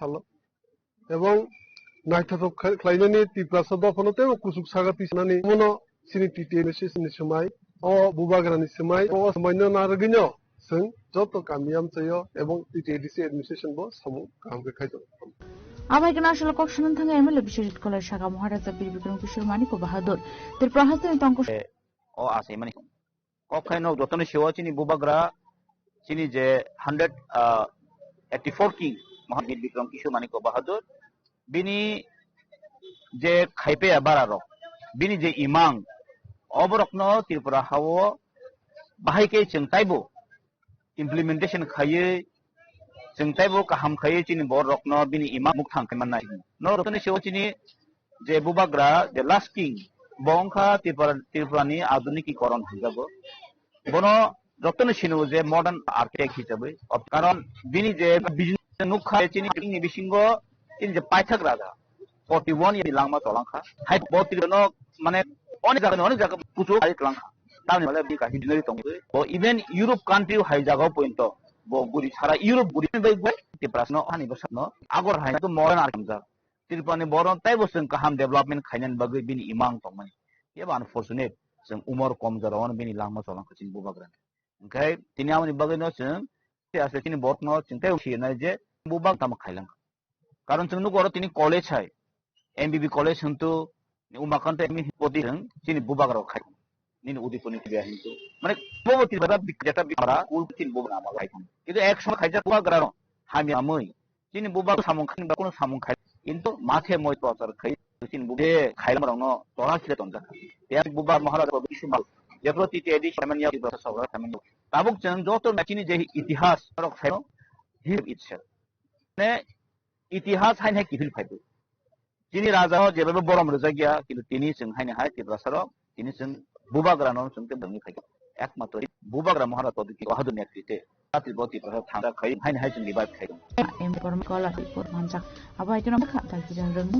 साल एवं नायथाथब खालायनायनि टिप्रा सदफनते कुसुक सागाति सानानि मनो सिनि टिटिनि सिसनि समाय अ बुबाग्रानि समाय अ समायनो नारगिनो जों जत कामियाम चयो एवं टिटिडिसि एडमिनिस्ट्रेशन बो सामु काम खायदो आबाइगना आसल कक्षन थांगा एमएलए बिश्वजित कलेज शाखा महाराजा बीर विक्रम किशोर मानिक बाहादुर त्रिपुरा हास्ते तंक ओ आसे माने कखायनो जतन सेवा चिनि बुबाग्रा चिनि जे 184 किंग महावीर विक्रम किशोर मानिक बाहादुर बिनि जे खाइपे बारा रक बिनि जे इमां अबरकनो त्रिपुरा हावो बाहायके चंताइबो इम्प्लीमेंटेशन खायै चंताइबो काहाम खायै चिनि बर रकनो बिनि इमां मुख थांखे माननाय न रतन सेवा चिनि जे बुबाग्रा जे लास्ट किंग बंखा त्रिपुरानि आधुनिकीकरण हिसाबै बनो रतन सिनु जे मॉडर्न आर्किटेक्ट हिसाबै कारण बिनि जे बिजनेस नुखा चिनि किंनि बिसिंगो चिनि जे पाइथाक राजा 41 ये लांमा तोलांखा हाय बोतिनो माने अनेक जागा कुचो हाय तोलांखा तानि माले बि काहि दिनरि तंगो ओ इवन यूरोप कंट्री हाय जागा पॉइंट बो गुरि सारा यूरोप गुरि बै बै त्रिपुरानो हानि बसनो आगर हाय तो मॉडर्न आर्किटेक्ट त्रिपुरानि बरन ताइ बसन काहाम डेभलपमेंट खायनान बगै बिनि इमां तंमनि ये अनफॉर्चुनेट जों उमर कम जरावन बिनि लांमा तोलांखा चिन बुबाग्रा ओंखाय तिनि आमनि बगैनो जों आसे तिनि बतनो चिंताय उसिनाय जे बुबाग ताम खायलां कारण जों नुगोरो तिनि कॉलेज हाय एमबीबी कॉलेज हंतु उमाकान्त एमई हिपोति जों चिनि बुबाग्राव खाय निन उदिपुनि बिया हिंतु माने बबति बादा बिकजेटा बिमारा उल तिन बुबना मा खाय किन्तु एक समय खायजा बुबाग्रा हामि आमै चिनि बुबाग सामं खान बाकुनो सामं खाय किन्तु माथे मय प्रचार खाय चिनि बुबे खायलामरावनो तराखिले तंजा या बुबा महाराजा बिसुमाल जेब्रो तिति एदि सामान्य बिबा सवरा सामान्य ताबुक जों जतो माचिनि जे इतिहास रक खायो हिर इटसेल्फ ने इतिहास हायने किफिल फायदो जिनि राजा जेबो बरम रजा गया किन्तु तिनि जों हायने हाय त्रिपुरासाराव तिनि जों बुबाग्रा न जों बंनि फायदो एकमात्र बुबाग्रा महाराजा दिकि बाहादुर नेतृत्वे ताति बति प्रसाद थांगा खाय हायने हाय जों रिभाइव खायदो एम परम कला रिपोर्ट मानजा आबाइगना मखा ताकि जों रोंगु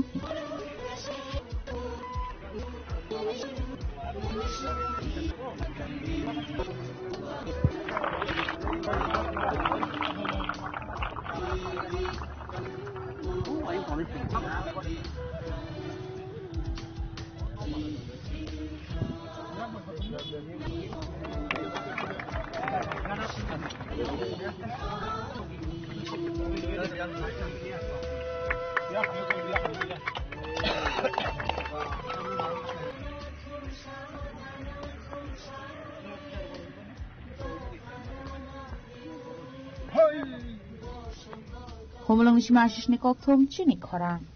Homelong Shimashish Nikok Tom Chini Koran.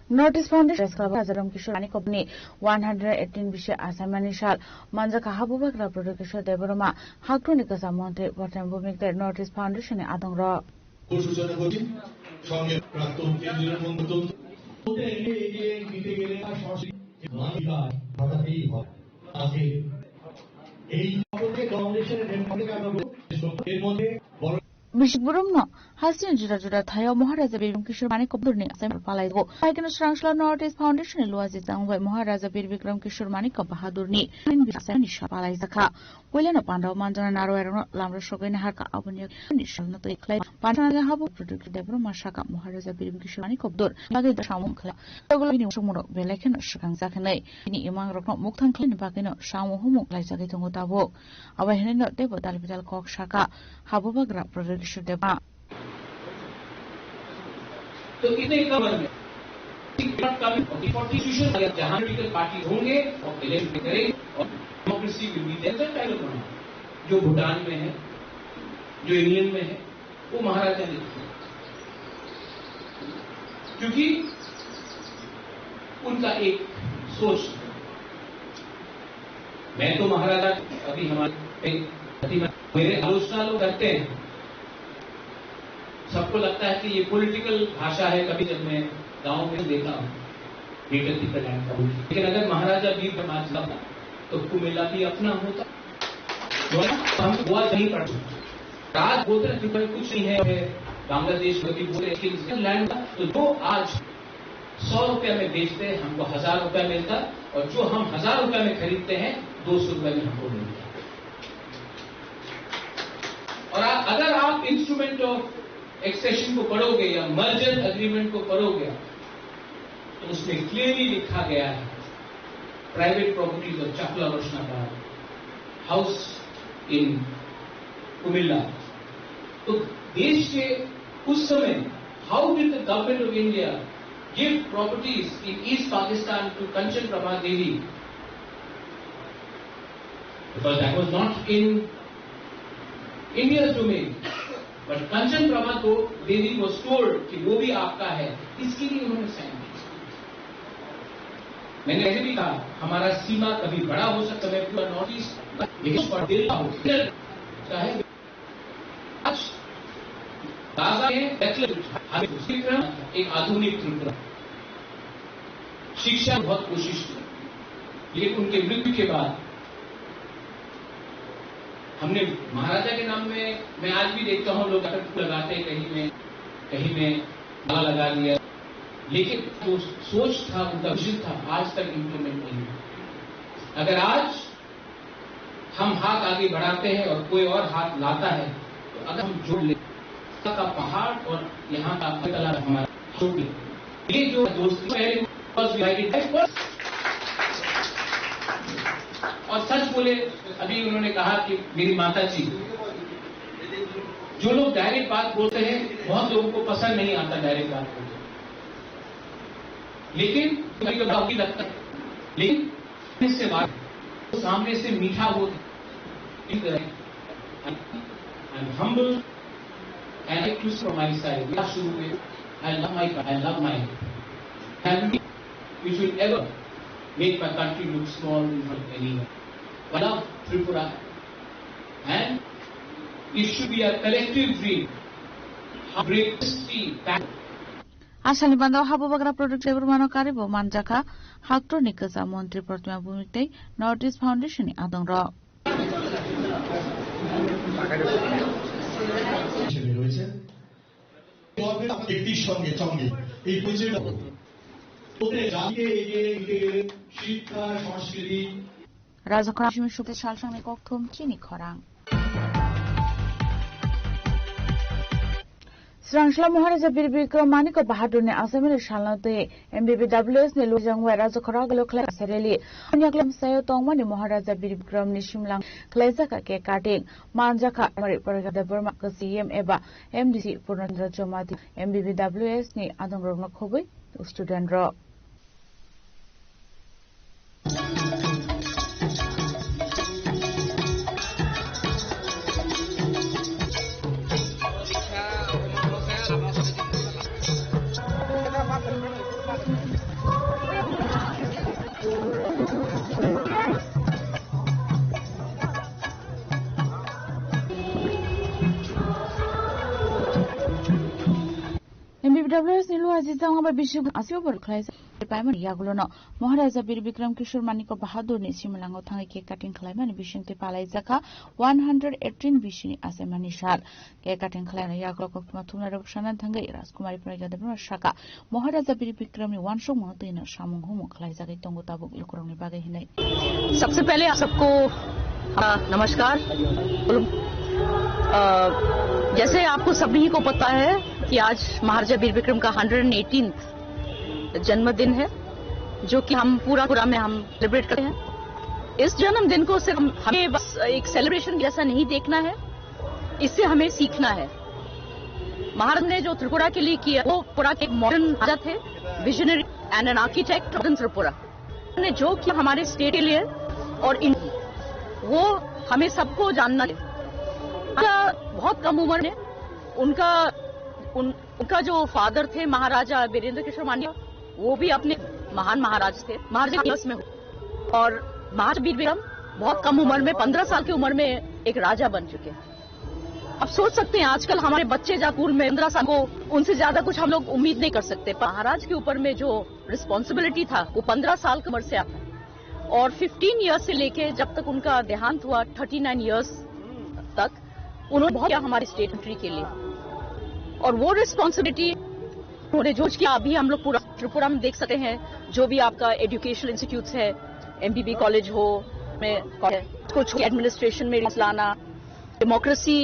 Notice Foundation Azaram Kishani Company 118 Bisha Asamanishal Manjaka Habubakra Production Deboroma Hakronika Samonte Waterbooming Notice Foundation Adong Rock. Bishop Burumno has seen Juda Tayo Maharaja Birum Kishore Manik Burni, Sam Palaigo. I can Srangsla Notice Foundation was its own by Maharaja Bir Vikram Kishore Manik Bahadurni, in Bisanisha Palaizaka. William Panda Mandan Naro Lamra Shogan Haka Abunyak, Nishal not a clay. Pantana Habu produced Deborah Mashaka Maharaja Birum Kishore Manik Obdur, Nagi the Shamukla. Togolino Sumuno, Belekan, Shakanzakane, Ini Imang Rock Muktan Clean Bakino, Shamu Humuk like Zakitungotavo. Our Henry Debo Dalvital Kok Shaka, Habubagra production. तो कितने कम में constitution जहां political party होंगे और elect करेंगे और democracy will be there tiger बना जो भूटान में है जो इंडियन में है वो महाराजा ने क्योंकि उनका एक सोच मैं तो महाराजा अभी हमारे मेरे आलोचना लोग करते हैं सबको लगता है कि ये पॉलिटिकल भाषा है कभी जब मैं गांव में देखा हूं व्यक्ति कल्याण का लेकिन अगर महाराजा वीर समाज का तो कुमेला भी अपना होता हम हुआ नहीं पड़ आज बोलते हैं कुछ नहीं है बांग्लादेश कभी बोले लैंड तो जो आज 100 रुपए में बेचते हैं हमको 1000 रुपए मिलता और जो हम 1000 रुपए में खरीदते हैं 200 रुपए में हमको मिलता और अगर आप इंस्ट्रूमेंट ऑफ एक्सेशन को पढ़ोगे या मर्जर एग्रीमेंट को पढ़ोगे तो उसमें क्लियरली लिखा गया है प्राइवेट प्रॉपर्टीज ऑफ चकला रोशनाबाद हाउस इन कुमिल्ला। तो देश के उस समय how did the government of India give properties in East Pakistan to Kanchan Prabha Devi? Because that was not in India's domain. But Kanchan Prabha को देवी was told कि वो भी आपका है, इसके लिए उन्होंने साइन किया। मैंने ऐसे भी कहा हमारा सीमा कभी बड़ा हो सकता है पूरा नॉर्थ ईस्ट, लेकिन पर दिल चाहे आज गाजा में एक आधुनिक त्रिपुरा शिक्षा बहुत कोशिश की, लेकिन उनके मृत्यु के बाद हमने महाराजा के नाम में, मैं आज भी देखता हूं लोग लगाते हैं, कहीं में माला लगा दिया, लेकिन जो सोच था उनका विजन था आज तक इंप्लीमेंट नहीं हुआ। अगर आज हम हाथ आगे बढ़ाते हैं और कोई और हाथ लाता है तो अगर हम जोड़ ले का पहाड़ और यहाँ का कला हमारा छोड़ ले, ये जो दोस्ती पहले और सच बोले, अभी उन्होंने कहा कि मेरी माता जी, जो लोग डायरेक्ट बात बोलते हैं बहुत लोगों को पसंद नहीं आता डायरेक्ट बात बोलते, लेकिन कभी कभी लगता है, लेकिन इससे बात तो सामने से मीठा होता है। I am humble and I choose from my side, शुरू में I love my family which will ever make my country look small in front of anyone. I love Tripura, and it should be a collective dream. How break this back. Asal ni bandau habu bagra product labor mano kare bo manjaka hakto nikasa montri Pratima Bhumite North East Foundation ni adong ro. একটির সঙ্গে সঙ্গে এই পরিচয়টা শিক্ষা সংস্কৃতি রাজখরা সুতে সালসাংনে ককথম চিনি খরাং Srangsla Maharaja Bir Bikram Manik Bahadur ne Asamir Shalnate MBBWS ne Lujangwa Rajakhara Galo Class Sereli Nyaklam Sayo Tongmani Maharaja Bir Bikram Nishimlang Klaisaka Ke Kating Manjaka Mari Paragada Burma CM Eba MDC Purnandra Jomati MBBWS ni Adong Rogna Khobai student ro MBBWS nilu azizang aba bishu asio bor khlaisa paiman yagulono Maharaja Bir Bikram Kishore Manik Bahadur ni simlango thangai ke cutting khlaimani bishingte palai jaka 118 bishini asemani shal ke cutting khlaina yagulo kokma thumna rabshana thangai Rajkumari Pragadabra Shaka Maharaja Bir Bikram ni wansho motina samung humu khlai jaka tongo tabuk lukurong ni bagai hinai सबसे पहले आप सबको नमस्कार। जैसे आपको सभी को पता है कि आज महाराजा बीर विक्रम का 118th जन्मदिन है, जो कि हम पूरा में हम सेलिब्रेट करते हैं। इस जन्मदिन को सिर्फ हमें बस एक सेलिब्रेशन जैसा नहीं देखना है, इससे हमें सीखना है। महाराज ने जो त्रिपुरा के लिए किया वो पूरा एक मॉडर्न राजा थे, visionary and an architect modern Tripura ने जो किया हमारे स्टेट के लिए और वो हमें सबको जानना है। बहुत कम उम्र में उनका जो फादर थे महाराजा वीरेंद्र किशोर मान्य, वो भी अपने महान महाराज थे, महाराजा में और महाराजा बीर विक्रम बहुत कम उम्र में 15 साल की उम्र में एक राजा बन चुके हैं। अब सोच सकते हैं आजकल हमारे बच्चे स्कूल में 15 साल को, उनसे ज्यादा कुछ हम लोग उम्मीद नहीं कर सकते। महाराज के ऊपर में जो रिस्पॉन्सिबिलिटी था वो 15 साल की उम्र से आता और 15 इयर्स से लेके जब तक उनका देहांत हुआ 39 इयर्स तक उन्होंने बहुत किया हमारी स्टेट कंट्री के लिए। और वो रिस्पॉन्सिबिलिटी उन्होंने जो किया अभी हम लोग पूरा त्रिपुरा में देख सकते हैं। जो भी आपका एजुकेशनल इंस्टीट्यूट्स है, MBB कॉलेज हो में कुछ एडमिनिस्ट्रेशन में लाना, डेमोक्रेसी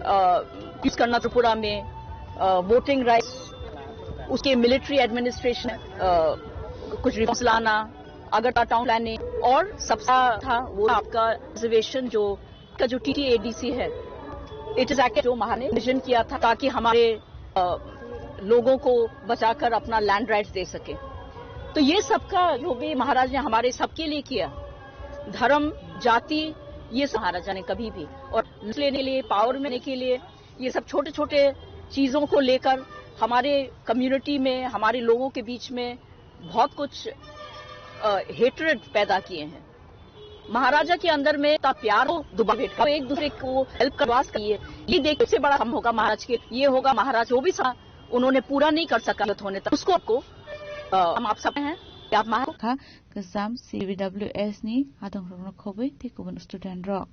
पीस करना त्रिपुरा में, वोटिंग राइट्स, उसके मिलिट्री एडमिनिस्ट्रेशन, कुछ रिफॉर्म्स लाना, अगरतला टाउन प्लानिंग, और सबसे था वो आपका रिजर्वेशन जो TTADC है, इट इज एक्ट जो महाराज ने विजन किया था ताकि हमारे लोगों को बचाकर अपना लैंड राइट्स दे सके। तो ये सबका जो भी महाराज ने हमारे सबके लिए किया, धर्म, जाति, ये महाराजा ने कभी भी, और लेने के लिए, पावर में के लिए, ये सब छोटे छोटे चीजों को लेकर हमारे कम्युनिटी में, हमारे लोगों के बीच में बहुत कुछ हेट्रेड पैदा किए हैं। महाराजा के अंदर में इतना प्यार हो, दुबारा भेंट, एक दूसरे को हेल्प करवास करिए, ये देख से बड़ा हम होगा महाराज के, ये होगा महाराज जो भी उन्होंने पूरा नहीं कर सका होने तक, उसको आपको हम आप सब हैं आप महाराज कसम CVWS ni adong rong khobe te kubun student rock